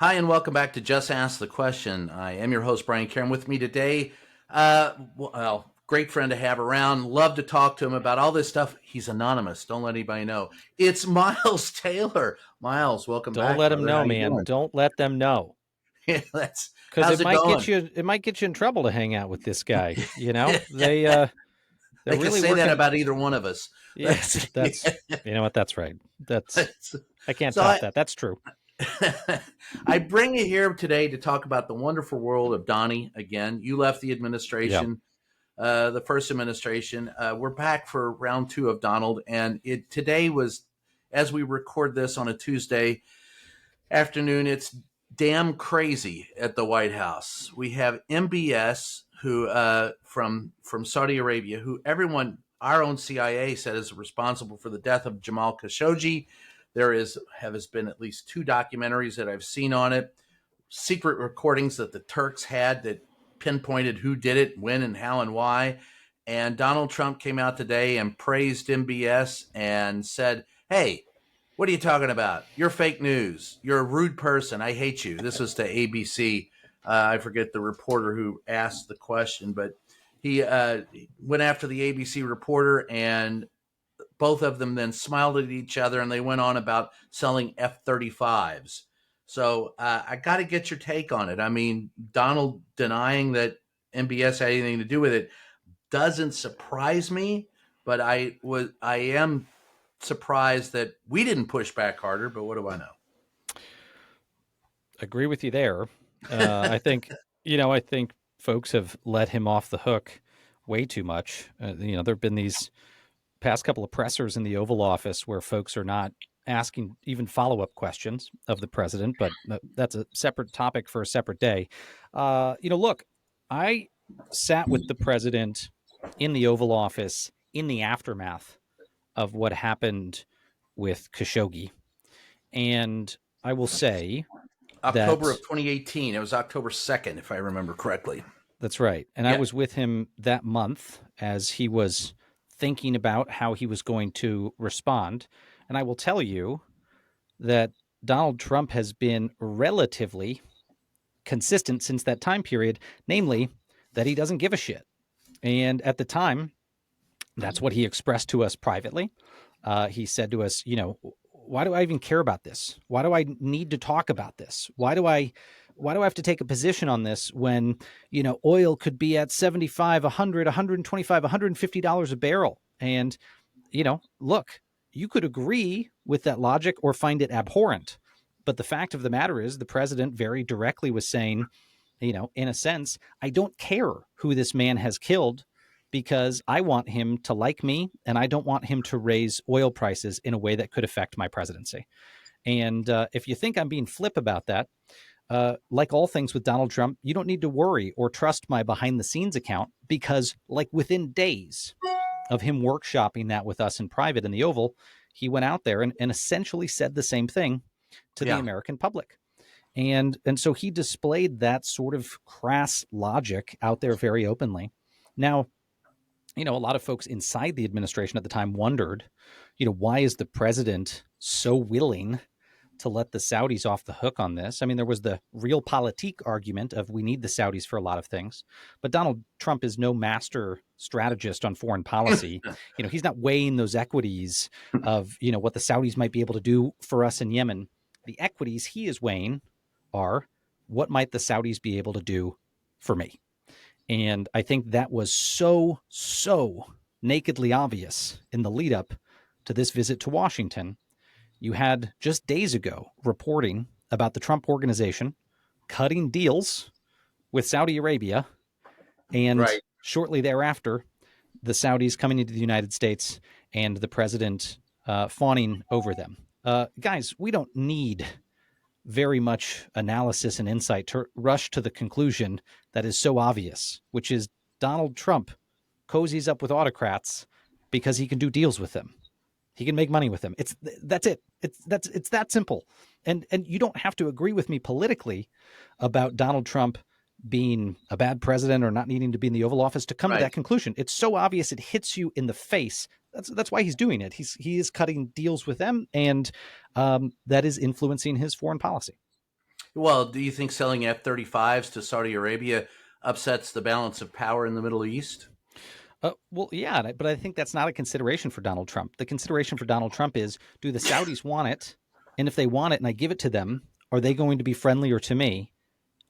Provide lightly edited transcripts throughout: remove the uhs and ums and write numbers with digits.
Hi, and welcome back to Just Ask the Question. I am your host, Brian Karen. With me today, great friend to have around. Love to talk to him about all this stuff. He's anonymous. Don't let anybody know. It's Miles Taylor. Miles, welcome Don't back, let them brother. How know, you man. doing? Don't let them know. Because How's it it might going? get you. It might get you in trouble to hang out with this guy. They're They can really say that working. about either one of us. Yeah, that's you know what? That's right. I can't So top that. That's true. I bring you here today to talk about the wonderful world of Donnie again. You left the Yeah. administration, the first administration. We're back for round two of Donald, and today was, as we record this on a Tuesday afternoon, it's damn crazy at the White House. We have MBS, who from Saudi Arabia, who everyone, our own CIA, said is responsible for the death of Jamal Khashoggi. There has been at least two documentaries that I've seen on it, secret recordings that the Turks had that pinpointed who did it, when, and how, and why. And Donald Trump came out today and praised MBS and said, "Hey, what are you talking about? You're fake news. You're a rude person. I hate you." This was to ABC. I forget the reporter who asked the question, but he went after the ABC reporter, and both of them then smiled at each other, and they went on about selling F-35s. So I got to get your take on it. I mean, Donald denying that MBS had anything to do with it doesn't surprise me, but I am surprised that we didn't push back harder. But what do I know? Agree with you there. I think folks have let him off the hook way too much. There've been these past couple of pressers in the Oval Office where folks are not asking even follow-up questions of the president, but that's a separate topic for a separate day. Look, I sat with the president in the Oval Office in the aftermath of what happened with Khashoggi, and I will say October of that 2018. It was October 2nd, if I remember correctly. that's right. And I Yeah. was with him that month as he was thinking about how he was going to respond. And I will tell you that Donald Trump has been relatively consistent since that time period, namely that he doesn't give a shit. And at the time, that's what he expressed to us privately. He said to us, why do I even care about this? Why do I need to talk about this? Why do I have to take a position on this when, oil could be at 75, 100, 125, $150 a barrel? And, look, you could agree with that logic or find it abhorrent. But the fact of the matter is the president very directly was saying, in a sense, I don't care who this man has killed because I want him to like me and I don't want him to raise oil prices in a way that could affect my presidency. And if you think I'm being flip about that, like all things with Donald Trump, you don't need to worry or trust my behind the scenes account because, like, within days of him workshopping that with us in private in the Oval, he went out there and essentially said the same thing to the Yeah. American public. And so he displayed that sort of crass logic out there very openly. Now, a lot of folks inside the administration at the time wondered, why is the president so willing to let the Saudis off the hook on this? I mean, there was the realpolitik argument of we need the Saudis for a lot of things, but Donald Trump is no master strategist on foreign policy. He's not weighing those equities of, what the Saudis might be able to do for us in Yemen. The equities he is weighing are what might the Saudis be able to do for me? And I think that was so nakedly obvious in the lead up to this visit to Washington. You had just days ago reporting about the Trump organization cutting deals with Saudi Arabia, and Right. shortly thereafter, the Saudis coming into the United States and the president fawning over them. Guys, we don't need very much analysis and insight to rush to the conclusion that is so obvious, which is Donald Trump cozies up with autocrats because he can do deals with them. He can make money with them. That's it. It's that simple. And you don't have to agree with me politically about Donald Trump being a bad president or not needing to be in the Oval Office to come to Right. that conclusion. It's so obvious it hits you in the face. That's why he's doing it. He is cutting deals with them, and that is influencing his foreign policy. Well, do you think selling F-35s to Saudi Arabia upsets the balance of power in the Middle East? Well, yeah, but I think that's not a consideration for Donald Trump. The consideration for Donald Trump is, do the Saudis want it? And if they want it and I give it to them, are they going to be friendlier to me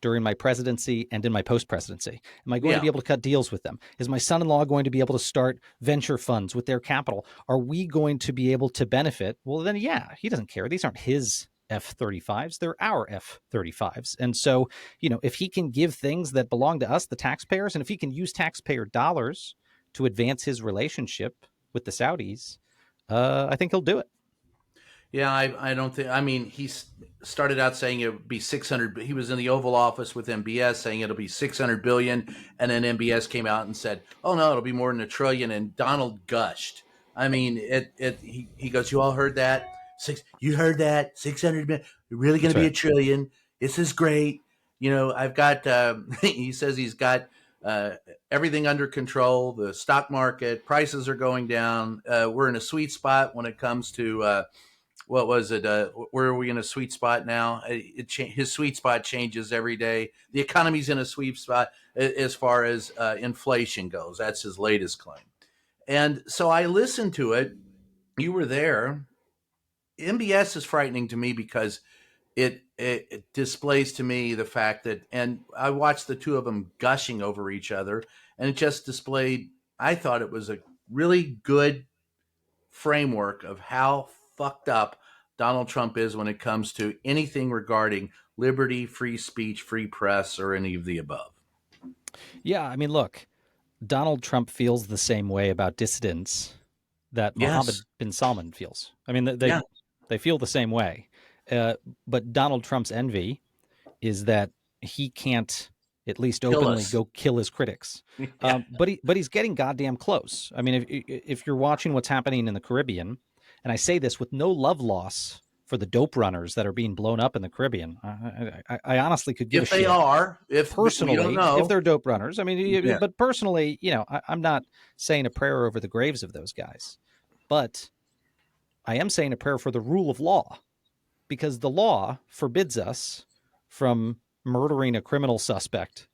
during my presidency and in my post-presidency? Am I going to Yeah. be able to cut deals with them? Is my son-in-law going to be able to start venture funds with their capital? Are we going to be able to benefit? Well, then, yeah, he doesn't care. These aren't his F-35s. They're our F-35s. And so, if he can give things that belong to us, the taxpayers, and if he can use taxpayer dollars to advance his relationship with the Saudis, I think he'll do it. Yeah, I don't think. I mean, started out saying it would be 600. He was in the Oval Office with MBS saying it'll be 600 billion, and then MBS came out and said, "Oh no, it'll be more than a trillion." And Donald gushed. I mean, he goes, "You all heard that? You heard that? 600 billion. Really going That's to be a right. trillion? This is great. I've got." He says he's got everything under control. The stock market prices are going down. We're in a sweet spot when it comes to what was it? Where are we in a sweet spot now? His sweet spot changes every day. The economy's in a sweet spot as far as inflation goes. That's his latest claim. And so I listened to it. You were there. MBS is frightening to me because it displays to me the fact that, and I watched the two of them gushing over each other, and it just displayed. I thought it was a really good framework of how fucked up Donald Trump is when it comes to anything regarding liberty, free speech, free press, or any of the above. Yeah, I mean, look, Donald Trump feels the same way about dissidents that Mohammed Yes. bin Salman feels. I mean, Yeah. they feel the same way. Uh, but Donald Trump's envy is that he can't at least Kill openly us. go kill his critics. Yeah. But he's getting goddamn close. I mean, if you're watching what's happening in the Caribbean, and I say this with no love loss for the dope runners that are being blown up in the Caribbean, I honestly could give a If they shit are, if we don't personally if know. they're dope runners. I mean, Yeah. but personally, I'm not saying a prayer over the graves of those guys, but I am saying a prayer for the rule of law, because the law forbids us from murdering a criminal suspect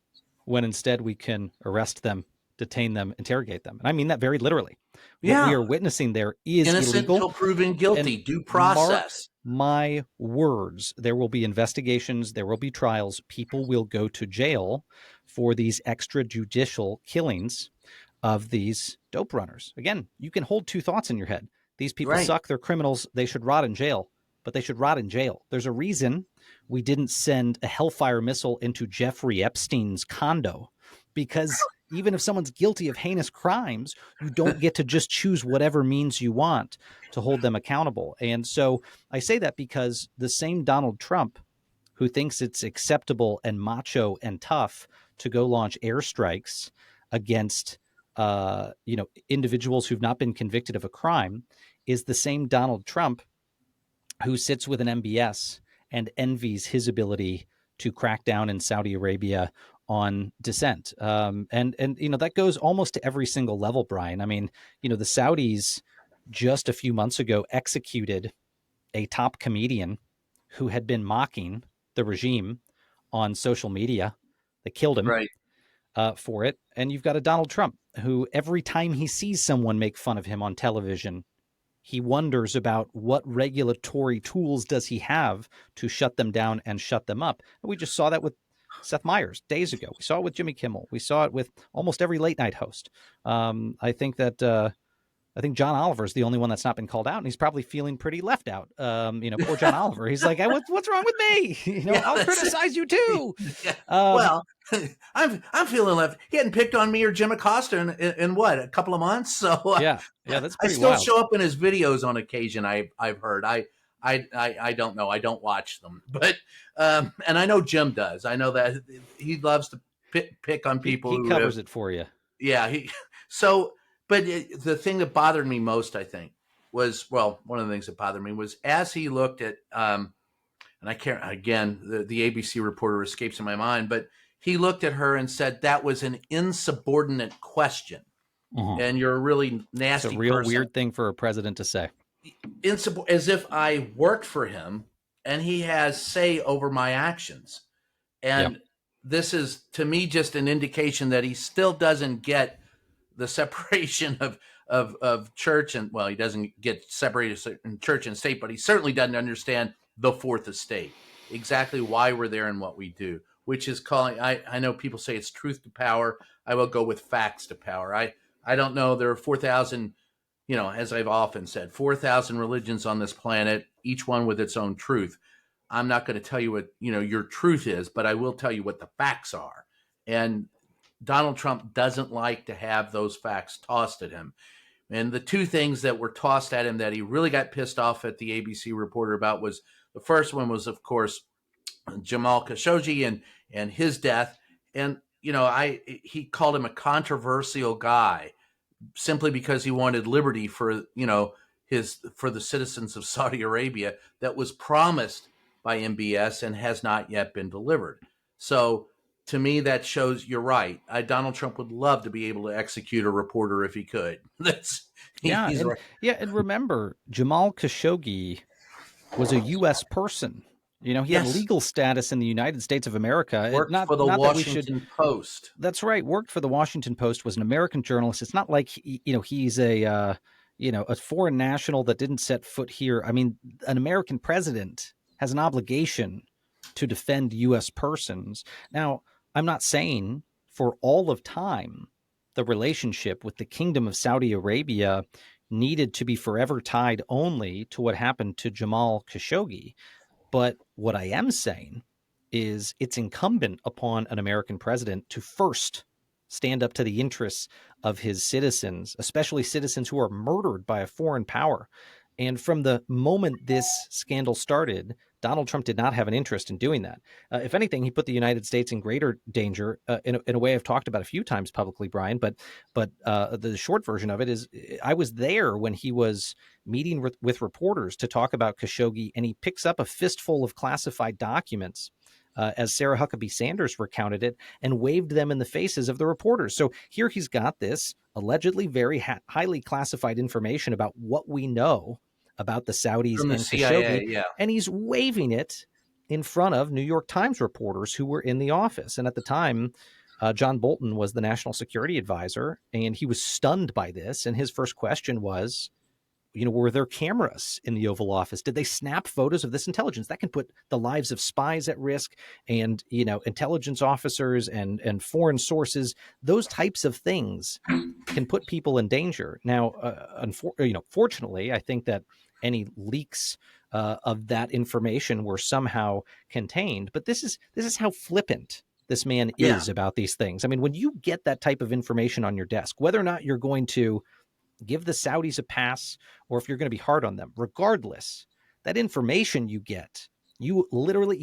when instead we can arrest them, detain them, interrogate them. And I mean that very literally. What we Yeah. are witnessing there is Innocent illegal. until proven And guilty. Due mark process. my words, there will be investigations, there will be trials. People will go to jail for these extrajudicial killings of these dope runners. Again, you can hold two thoughts in your head. These people Right. suck, they're criminals, they should rot in jail, but they should rot in jail. There's a reason we didn't send a Hellfire missile into Jeffrey Epstein's condo, because even if someone's guilty of heinous crimes, you don't get to just choose whatever means you want to hold them accountable. And so I say that because the same Donald Trump, who thinks it's acceptable and macho and tough to go launch airstrikes against individuals who've not been convicted of a crime, is the same Donald Trump who sits with an MBS and envies his ability to crack down in Saudi Arabia on dissent. And that goes almost to every single level, Brian. I mean, the Saudis just a few months ago executed a top comedian who had been mocking the regime on social media. They killed him Right. for it. And you've got a Donald Trump who, every time he sees someone make fun of him on television, he wonders about what regulatory tools does he have to shut them down and shut them up. And we just saw that with Seth Meyers days ago. We saw it with Jimmy Kimmel. We saw it with almost every late night host. I think John Oliver is the only one that's not been called out, and he's probably feeling pretty left out. Poor John Oliver. He's like, hey, what's wrong with me? Yeah, I'll that's it. criticize you too. Yeah. Um, Well, I'm feeling left. He hadn't picked on me or Jim Acosta in what, a couple of months. So yeah, that's I pretty still wild. show up in his videos on occasion. I've heard. I don't know. I don't watch them, but and I know Jim does. I know that he loves to pick on people He who have. covers it for you. Yeah. So, but the thing that bothered me most, I think, was, well, one of the things that bothered me was as he looked at and I can't, again, the ABC reporter escapes in my mind, but he looked at her and said that was an insubordinate question. Uh-huh. And you're a really It's a nasty real person. weird thing for a president to say. As if I worked for him and he has say over my actions. Yeah. And this is, to me, just an indication that he still doesn't get the separation of church and, well, he doesn't get separated in church and state, but he certainly doesn't understand the fourth estate, exactly why we're there and what we do, which is calling, I know people say it's truth to power. I will go with facts to power. I don't know. There are 4,000, as I've often said, 4,000 religions on this planet, each one with its own truth. I'm not going to tell you what, your truth is, but I will tell you what the facts are. And Donald Trump doesn't like to have those facts tossed at him. And the two things that were tossed at him that he really got pissed off at the ABC reporter about was, the first one was, of course, Jamal Khashoggi and his death. And he called him a controversial guy simply because he wanted liberty for the citizens of Saudi Arabia that was promised by MBS and has not yet been delivered. So to me, that shows you're right. Donald Trump would love to be able to execute a reporter if he could. Yeah, He's and right. remember, Jamal Khashoggi was a U.S. person. He had Yes, legal status in the United States of America. worked Not for the that we should. Washington Post. That's right. Worked for the Washington Post. Was an American journalist. It's not like he's a foreign national that didn't set foot here. I mean, an American president has an obligation to defend U.S. persons. Now, I'm not saying for all of time the relationship with the Kingdom of Saudi Arabia needed to be forever tied only to what happened to Jamal Khashoggi. But what I am saying is it's incumbent upon an American president to first stand up to the interests of his citizens, especially citizens who are murdered by a foreign power. And from the moment this scandal started, Donald Trump did not have an interest in doing that. If anything, he put the United States in greater danger in a way I've talked about a few times publicly, Brian. But the short version of it is I was there when he was meeting with reporters to talk about Khashoggi, and he picks up a fistful of classified documents, as Sarah Huckabee Sanders recounted it, and waved them in the faces of the reporters. So here he's got this allegedly very highly classified information about what we know about the Saudis From the and CIA. Khashoggi, Yeah. and he's waving it in front of New York Times reporters who were in the office. And at the time, John Bolton was the national security advisor, and he was stunned by this. And his first question was, were there cameras in the Oval Office? Did they snap photos of this intelligence? That can put the lives of spies at risk, and, intelligence officers and foreign sources. Those types of things can put people in danger. Now, fortunately, I think that any leaks of that information were somehow contained. But this is how flippant this man Yeah. is about these things. I mean, when you get that type of information on your desk, whether or not you're going to give the Saudis a pass or if you're going to be hard on them, regardless, that information you get, you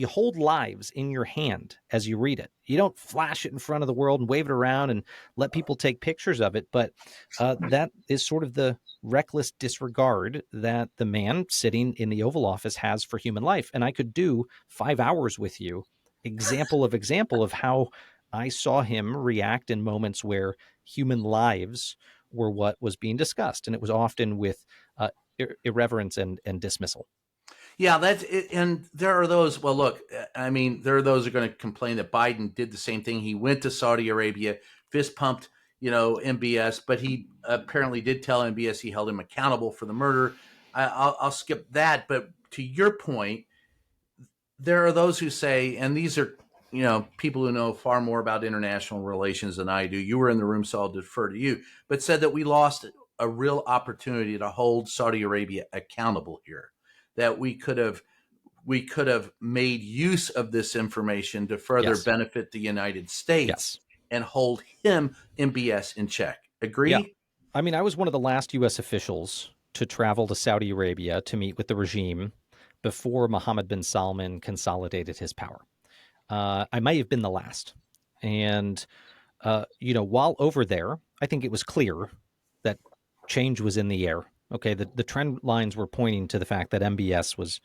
hold lives in your hand as you read it. You don't flash it in front of the world and wave it around and let people take pictures of it. But that is sort of the reckless disregard that the man sitting in the Oval Office has for human life. And I could do 5 hours with you, example of how I saw him react in moments where human lives were what was being discussed. And it was often with irreverence and dismissal. Yeah, that's it. And there are those. Well, look, I mean, there are those who are going to complain that Biden did the same thing. He went to Saudi Arabia, fist pumped, MBS, but he apparently did tell MBS he held him accountable for the murder. I'll skip that. But to your point, there are those who say, and these are, people who know far more about international relations than I do. You were in the room, so I'll defer to you, but said that we lost a real opportunity to hold Saudi Arabia accountable here, that we could have made use of this information to further Yes. benefit the United States Yes. and hold him, MBS, in check. Yeah. Agree? I mean, I was one of the last U.S. officials to travel to Saudi Arabia to meet with the regime before Mohammed bin Salman consolidated his power. I may have been the last. And, while over there, I think it was clear that change was in the air. Okay, the trend lines were pointing to the fact that MBS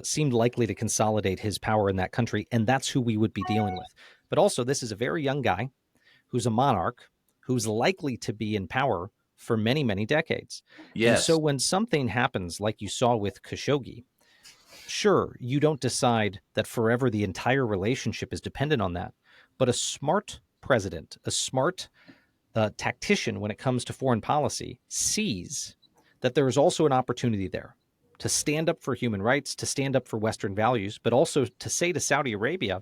seemed likely to consolidate his power in that country, and that's who we would be dealing with. But also, this is a very young guy who's a monarch who's likely to be in power for many, many decades. And so Yes. when something happens like you saw with Khashoggi, Sure, you don't decide that forever the entire relationship is dependent on that. But a smart president, a smart tactician when it comes to foreign policy, sees that there is also an opportunity there to stand up for human rights, to stand up for Western values, but also to say to Saudi Arabia,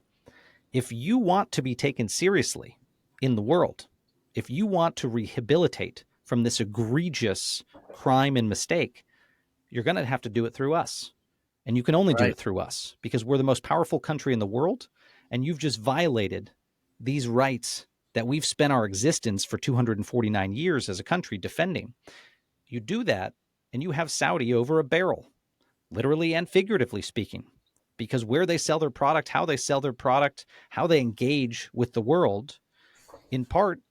if you want to be taken seriously in the world, if you want to rehabilitate from this egregious crime and mistake, you're going to have to do it through us. And you can only do Right. it through us because we're the most powerful country in the world. And you've just violated these rights that we've spent our existence for 249 years as a country defending. You do that, and you have Saudi over a barrel, literally and figuratively speaking, because where they sell their product, how they sell their product, how they engage with the world, in part,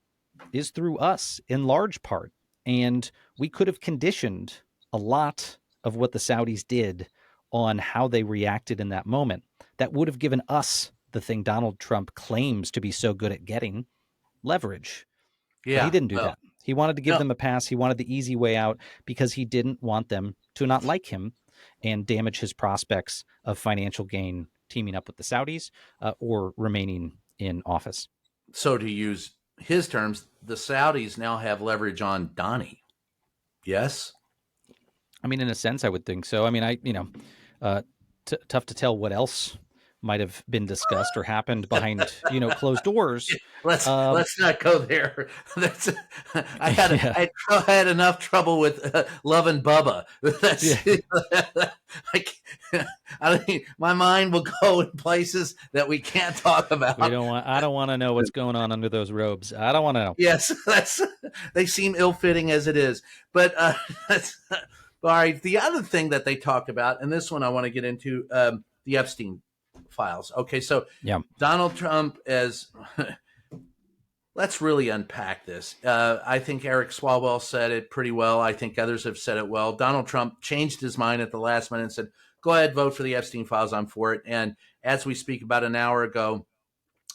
is through us, in large part. And we could have conditioned a lot of what the Saudis did on how they reacted in that moment. That would have given us the thing Donald Trump claims to be so good at getting, leverage. But he Yeah. didn't do Well, that. He wanted to give no. them a pass. He wanted the easy way out because he didn't want them to not like him and damage his prospects of financial gain teaming up with the Saudis or remaining in office. So to use his terms, the Saudis now have leverage on Donnie. Yes. I mean, in a sense, I would think so. I mean, tough to tell what else might have been discussed or happened behind, closed doors. Let's not go there. That's I had Yeah. I had enough trouble with Love and Bubba. That's Yeah. I mean, my mind will go in places that we can't talk about. I don't want to know what's going on under those robes. I don't want to know. Yes, they seem ill-fitting as it is. But that's, all right. The other thing that they talked about, and this one I want to get into, the Epstein files. Okay, so Yeah. Donald Trump as let's really unpack this. I think Eric Swalwell said it pretty well. I think others have said it well. Donald Trump changed his mind at the last minute and said, go ahead, vote for the Epstein files. I'm for it. And as we speak, about an hour ago,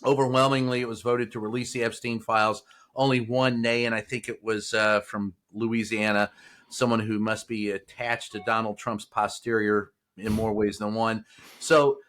overwhelmingly, it was voted to release the Epstein files. Only one nay, and I think it was from Louisiana, someone who must be attached to Donald Trump's posterior in more ways than one. So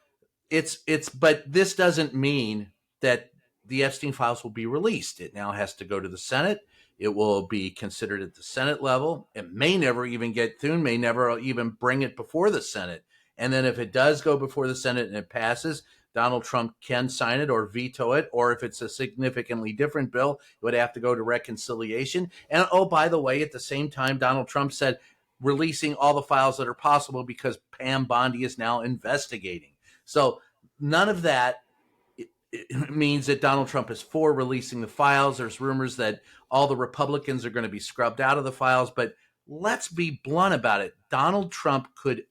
but this doesn't mean that the Epstein files will be released. It now has to go to the Senate. It will be considered at the Senate level. It may never even get through, may never even bring it before the Senate. And then if it does go before the Senate and it passes, Donald Trump can sign it or veto it. Or if it's a significantly different bill, it would have to go to reconciliation. And oh, by the way, at the same time, Donald Trump said releasing all the files that are possible because Pam Bondi is now investigating. So none of that it means that Donald Trump is for releasing the files. There's rumors that all the Republicans are going to be scrubbed out of the files. But let's be blunt about it. Donald Trump could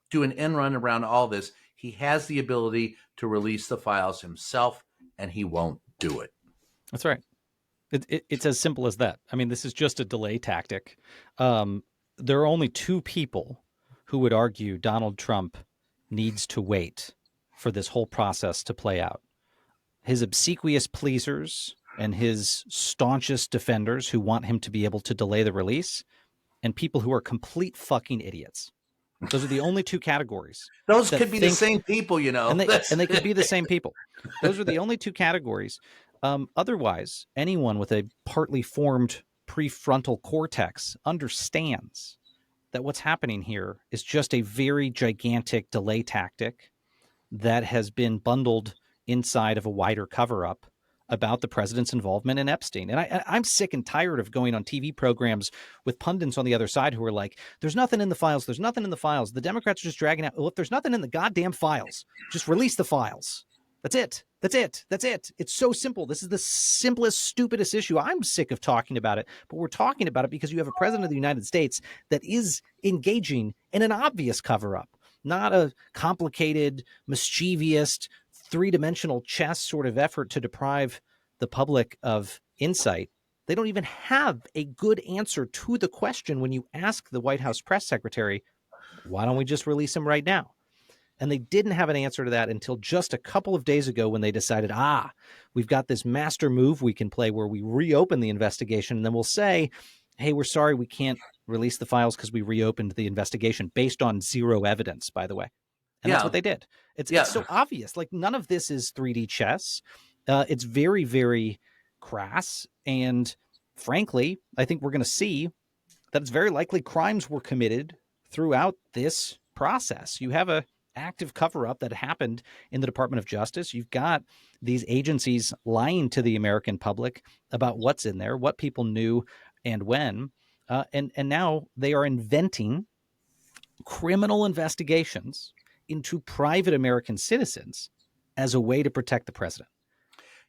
do an end run around all this. He has the ability to release the files himself, and he won't do it. That's right. It's as simple as that. I mean, this is just a delay tactic. There are only two people who would argue Donald Trump needs to wait for this whole process to play out. His obsequious pleasers and his staunchest defenders who want him to be able to delay the release, and people who are complete fucking idiots. Those are the only two categories. Those could be the same people, and they could be the same people. Those are the only two categories. Otherwise, anyone with a partly formed prefrontal cortex understands that what's happening here is just a very gigantic delay tactic that has been bundled inside of a wider cover-up about the president's involvement in Epstein. And I'm sick and tired of going on TV programs with pundits on the other side who are like, there's nothing in the files. There's nothing in the files. The Democrats are just dragging out. Well, if there's nothing in the goddamn files, just release the files. That's it. That's it. That's it. It's so simple. This is the simplest, stupidest issue. I'm sick of talking about it, but we're talking about it because you have a president of the United States that is engaging in an obvious cover-up, not a complicated, mischievous, three-dimensional chess sort of effort to deprive the public of insight. They don't even have a good answer to the question when you ask the White House press secretary, why don't we just release him right now? And they didn't have an answer to that until just a couple of days ago when they decided, we've got this master move we can play where we reopen the investigation and then we'll say, hey, we're sorry, we can't release the files because we reopened the investigation based on zero evidence, by the way. And that's Yeah. what they did. It's Yeah. so obvious. Like, none of this is 3D chess. It's very, very crass. And frankly, I think we're going to see that it's very likely crimes were committed throughout this process. You have a active cover-up that happened in the Department of Justice. You've got these agencies lying to the American public about what's in there, what people knew, and when. And now they are inventing criminal investigations into private American citizens as a way to protect the president.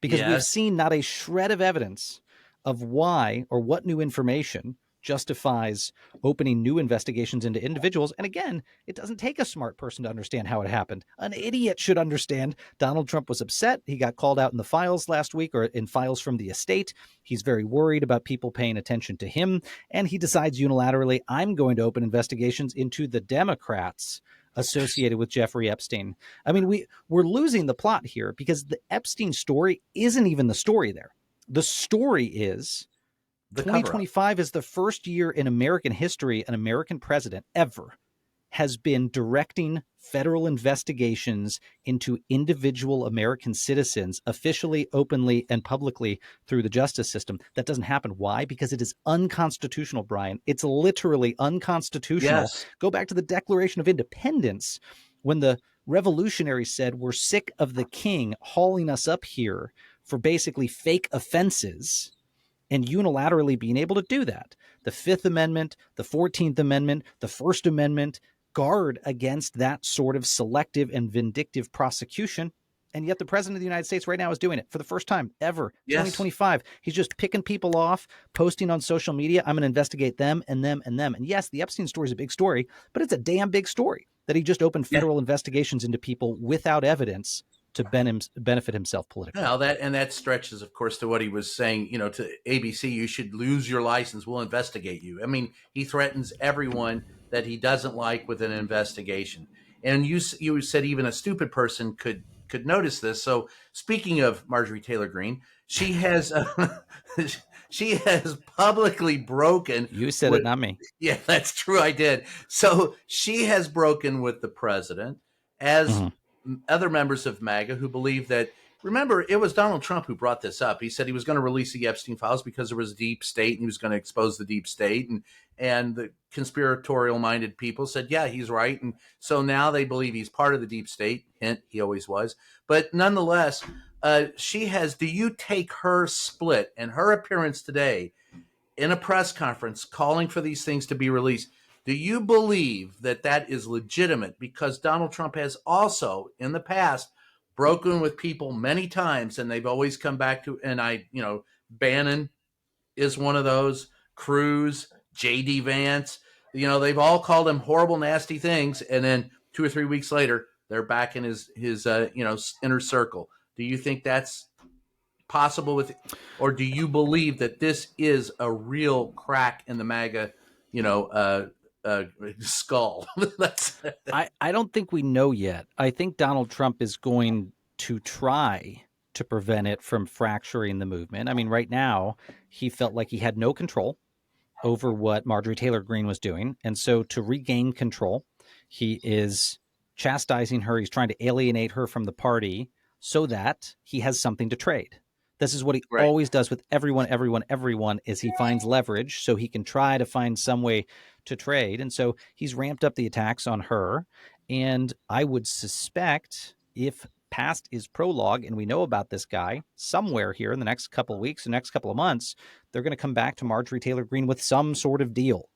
Because we've Yes. seen not a shred of evidence of why or what new information justifies opening new investigations into individuals. And again, it doesn't take a smart person to understand how it happened. An idiot should understand. Donald Trump was upset. He got called out in the files last week, or in files from the estate. He's very worried about people paying attention to him. And he decides unilaterally, I'm going to open investigations into the Democrats associated with Jeffrey Epstein. I mean, we're losing the plot here because the Epstein story isn't even the story there. The story is The cover up. 2025 is the first year in American history an American president ever has been directing federal investigations into individual American citizens officially, openly, and publicly through the justice system. That doesn't happen. Why? Because it is unconstitutional, Brian. It's literally unconstitutional. Yes. Go back to the Declaration of Independence when the revolutionaries said, we're sick of the king hauling us up here for basically fake offenses, and unilaterally being able to do that. The Fifth Amendment, the 14th Amendment, the First Amendment guard against that sort of selective and vindictive prosecution. And yet the president of the United States right now is doing it for the first time ever. Yes. 2025. He's just picking people off, posting on social media. I'm going to investigate them and them and them. And yes, the Epstein story is a big story, but it's a damn big story that he just opened federal investigations into people without evidence to benefit himself politically. Well, that stretches, of course, to what he was saying, to ABC, you should lose your license. We'll investigate you. I mean, he threatens everyone that he doesn't like with an investigation. And you said even a stupid person could notice this. So speaking of Marjorie Taylor Greene, she has she has publicly broken. You said it, not me. Yeah, that's true. I did. So she has broken with the president, as other members of MAGA who believe that. Remember, it was Donald Trump who brought this up. He said he was going to release the Epstein files because there was a deep state and he was going to expose the deep state. And the conspiratorial minded people said, yeah, he's right. And so now they believe he's part of the deep state. Hint, he always was. But nonetheless, she has, do you take her split and her appearance today in a press conference calling for these things to be released? Do you believe that that is legitimate? Because Donald Trump has also in the past broken with people many times, and they've always come back to, and Bannon is one of those, Cruz, J.D. Vance, they've all called him horrible, nasty things. And then 2 or 3 weeks later, they're back in his inner circle. Do you think that's possible or do you believe that this is a real crack in the MAGA, skull? I don't think we know yet. I think Donald Trump is going to try to prevent it from fracturing the movement. I mean, right now, he felt like he had no control over what Marjorie Taylor Greene was doing. And so to regain control, he is chastising her. He's trying to alienate her from the party so that he has something to trade. This is what he always does with everyone, is he finds leverage so he can try to find some way to trade. And so he's ramped up the attacks on her. And I would suspect, if past is prologue and we know about this guy, somewhere here in the next couple of weeks, the next couple of months, they're going to come back to Marjorie Taylor Greene with some sort of deal.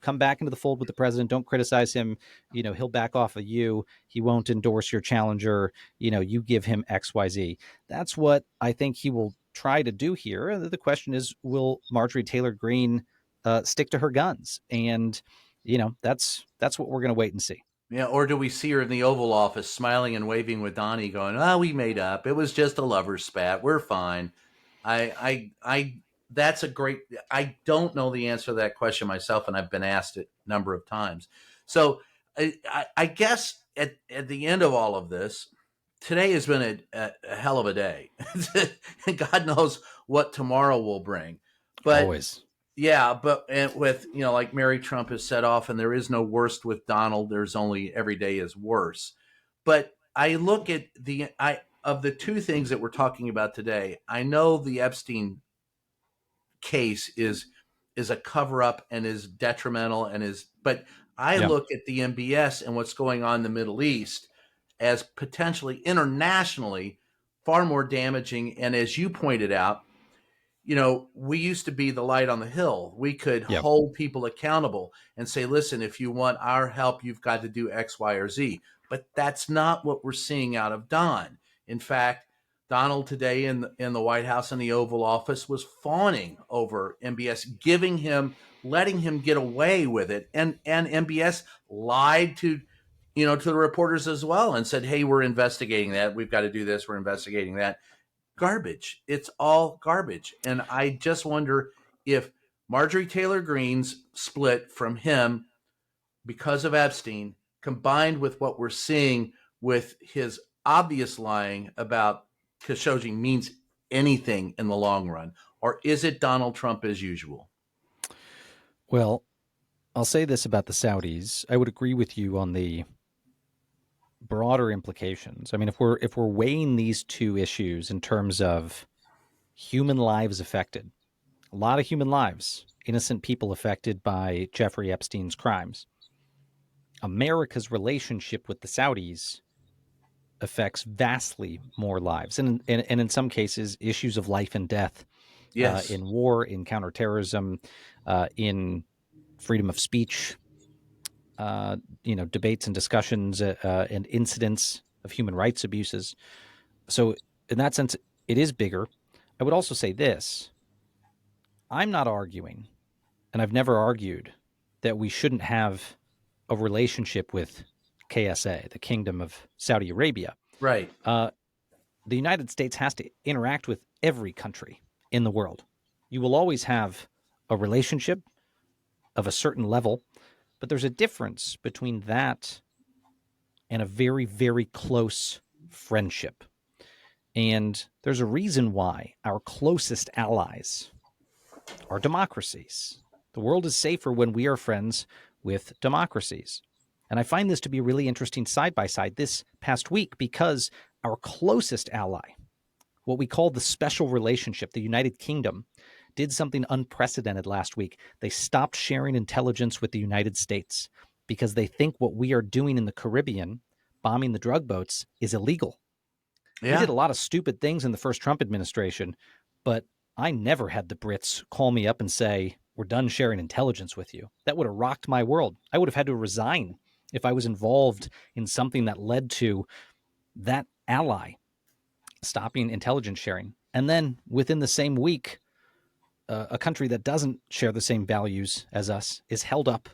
Come back into the fold with the president. Don't criticize him. He'll back off of you. He won't endorse your challenger. You give him XYZ. That's what I think he will try to do here. The question is, will Marjorie Taylor Greene stick to her guns? And, that's what we're going to wait and see. Yeah, or do we see her in the Oval Office smiling and waving with Donnie going, oh, we made up. It was just a lover spat. We're fine. That's a great, I don't know the answer to that question myself, and I've been asked it a number of times. So I guess at the end of all of this, today has been a hell of a day. God knows what tomorrow will bring. But always. Yeah, but and with like Mary Trump has set off, and there is no worst with Donald. There's only every day is worse. But I look at the I of the two things that we're talking about today. I know the Epstein case is a cover up and is detrimental and is, but I Yeah. look at the MBS and what's going on in the Middle East as potentially internationally far more damaging. And as you pointed out, we used to be the light on the hill. We could Yeah. hold people accountable and say, listen, if you want our help, you've got to do X, Y, or Z. But that's not what we're seeing out of Don. In fact, Donald today in the White House in the Oval Office was fawning over MBS, letting him get away with it. And MBS lied to the reporters as well and said, hey, we're investigating that. We've got to do this. We're investigating that. Garbage. It's all garbage. And I just wonder if Marjorie Taylor Greene's split from him because of Epstein, combined with what we're seeing with his obvious lying about Khashoggi, means anything in the long run, or is it Donald Trump as usual? Well, I'll say this about the Saudis. I would agree with you on the broader implications. I mean, if we're weighing these two issues in terms of human lives affected, a lot of human lives, innocent people affected by Jeffrey Epstein's crimes. America's relationship with the Saudis affects vastly more lives, and in some cases, issues of life and death, Yes. in war, in counterterrorism, in freedom of speech, debates and discussions, and incidents of human rights abuses. So, in that sense, it is bigger. I would also say this: I'm not arguing, and I've never argued that we shouldn't have a relationship with KSA, the Kingdom of Saudi Arabia. Right. Uh, the United States has to interact with every country in the world. You will always have a relationship of a certain level, but there's a difference between that and a very, very close friendship. And there's a reason why our closest allies are democracies. The world is safer when we are friends with democracies. And I find this to be a really interesting side by side this past week because our closest ally, what we call the special relationship, the United Kingdom, did something unprecedented last week. They stopped sharing intelligence with the United States because they think what we are doing in the Caribbean, bombing the drug boats, is illegal. We did Yeah. a lot of stupid things in the first Trump administration, but I never had the Brits call me up and say, we're done sharing intelligence with you. That would have rocked my world. I would have had to resign if I was involved in something that led to that ally stopping intelligence sharing. And then within the same week, a country that doesn't share the same values as us is held up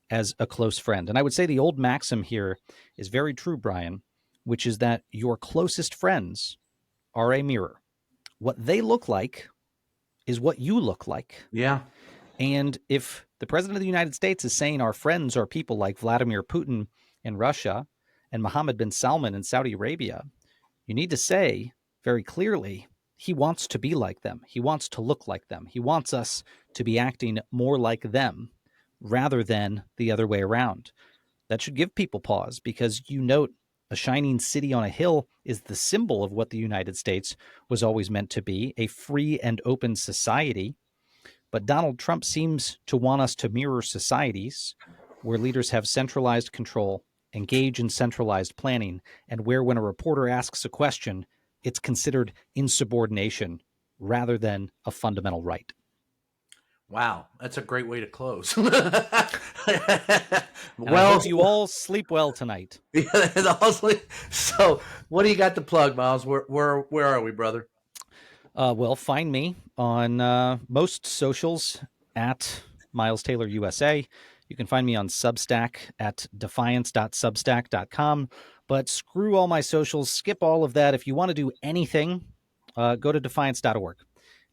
as a close friend. And I would say the old maxim here is very true, Brian, which is that your closest friends are a mirror. What they look like is what you look like. Yeah. And if the president of the United States is saying our friends are people like Vladimir Putin in Russia and Mohammed bin Salman in Saudi Arabia, you need to say very clearly he wants to be like them. He wants to look like them. He wants us to be acting more like them rather than the other way around. That should give people pause because you note a shining city on a hill is the symbol of what the United States was always meant to be, a free and open society. But Donald Trump seems to want us to mirror societies where leaders have centralized control, engage in centralized planning, and where when a reporter asks a question, it's considered insubordination rather than a fundamental right. Wow. That's a great way to close. And I Well, hope you all sleep well tonight. yeah, so what do you got to plug, Miles? Where are we, brother? Well, find me on most socials at Miles Taylor USA. You can find me on Substack at defiance.substack.com. But screw all my socials, skip all of that. If you want to do anything, go to defiance.org.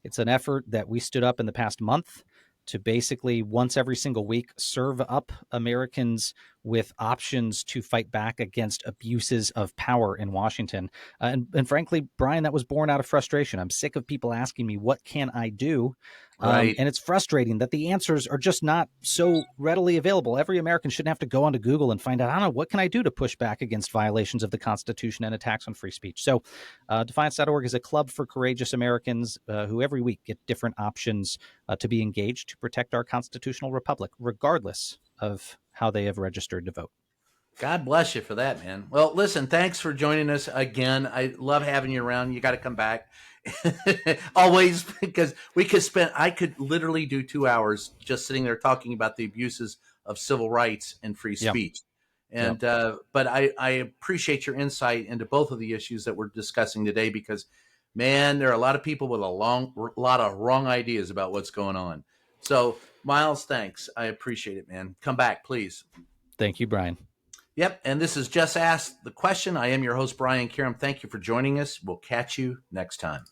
It's an effort that we stood up in the past month to basically once every single week serve up Americans with options to fight back against abuses of power in Washington. And frankly, Brian, that was born out of frustration. I'm sick of people asking me, what can I do? Right. And it's frustrating that the answers are just not so readily available. Every American shouldn't have to go onto Google and find out, I don't know, what can I do to push back against violations of the Constitution and attacks on free speech? So Defiance.org is a club for courageous Americans who every week get different options to be engaged to protect our constitutional republic, regardless of how they have registered to vote. God bless you for that, man. Well, listen, thanks for joining us again. I love having you around. You got to come back always, because I could literally do 2 hours just sitting there talking about the abuses of civil rights and free speech. And, but I appreciate your insight into both of the issues that we're discussing today, because man, there are a lot of people with a lot of wrong ideas about what's going on. So Miles, thanks. I appreciate it, man. Come back, please. Thank you, Brian. Yep. And this is Just Ask the Question. I am your host, Brian Karam. Thank you for joining us. We'll catch you next time.